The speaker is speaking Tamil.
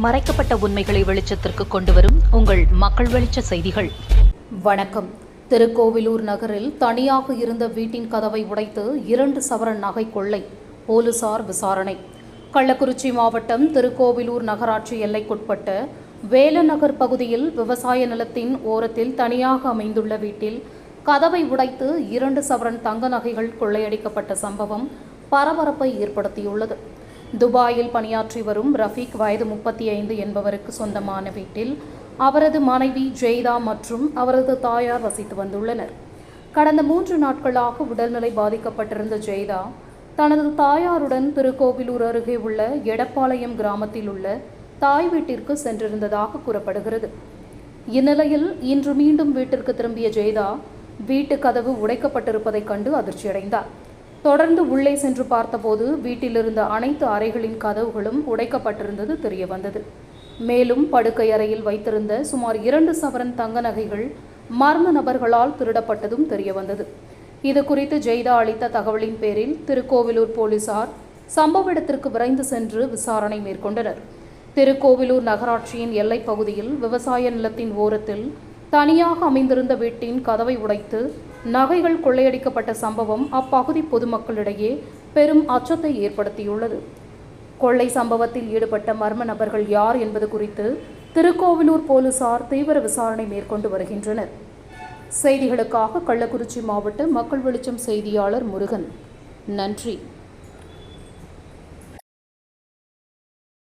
மறைக்கப்பட்ட உண்மைகளை வெளிச்சத்திற்கு கொண்டுவரும் உங்கள் மக்கள் வெளிச்ச செய்திகள். வணக்கம். திருக்கோவிலூர் நகரில் தனியாக இருந்த வீட்டின் கதவை உடைத்து 2 சவரன் நகை கொள்ளை, போலீசார் விசாரணை. கள்ளக்குறிச்சி மாவட்டம் திருக்கோவிலூர் நகராட்சி எல்லைக்குட்பட்ட வேலநகர் பகுதியில் விவசாய நிலத்தின் ஓரத்தில் தனியாக அமைந்துள்ள வீட்டில் கதவை உடைத்து 2 சவரன் தங்க நகைகள் கொள்ளையடிக்கப்பட்ட சம்பவம் பரபரப்பை ஏற்படுத்தியுள்ளது. துபாயில் பணியாற்றி வரும் ரஃபீக் வயது 35 என்பவருக்கு சொந்தமான வீட்டில் அவரது மனைவி ஜெய்தா மற்றும் அவரது தாயார் வசித்து வந்துள்ளனர். கடந்த 3 நாட்களாக உடல்நிலை பாதிக்கப்பட்டிருந்த ஜெய்தா தனது தாயாருடன் திருக்கோவிலூர் அருகே உள்ள எடப்பாளையம் கிராமத்தில் உள்ள தாய் வீட்டிற்கு சென்றிருந்ததாக கூறப்படுகிறது. இந்நிலையில் இன்று மீண்டும் வீட்டிற்கு திரும்பிய ஜெய்தா வீட்டு கதவு உடைக்கப்பட்டிருப்பதைக் கண்டு அதிர்ச்சியடைந்தார். தொடர்ந்து உள்ளே சென்று பார்த்தபோது வீட்டிலிருந்த அனைத்து அறைகளின் கதவுகளும் உடைக்கப்பட்டிருந்தது தெரியவந்தது. மேலும் படுக்கை அறையில் வைத்திருந்த சுமார் 2 சவரன் தங்க நகைகள் மர்ம நபர்களால் திருடப்பட்டதும் தெரியவந்தது. இது குறித்து ஜெய்தா அளித்த தகவலின் பேரில் திருக்கோவிலூர் போலீசார் சம்பவ இடத்திற்கு விரைந்து சென்று விசாரணை மேற்கொண்டனர். திருக்கோவிலூர் நகராட்சியின் எல்லைப் பகுதியில் விவசாய நிலத்தின் ஓரத்தில் தனியாக அமைந்திருந்த வீட்டின் கதவை உடைத்து நகைகள் கொள்ளையடிக்கப்பட்ட சம்பவம் அப்பகுதி பொதுமக்களிடையே பெரும் அச்சத்தை ஏற்படுத்தியுள்ளது. கொள்ளை சம்பவத்தில் ஈடுபட்ட மர்ம நபர்கள் யார் என்பது குறித்து திருக்கோவிலூர் போலீசார் தீவிர விசாரணை மேற்கொண்டு வருகின்றனர். செய்திகளுக்காக கள்ளக்குறிச்சி மாவட்ட மக்கள் வெளிச்சம் செய்தியாளர் முருகன். நன்றி.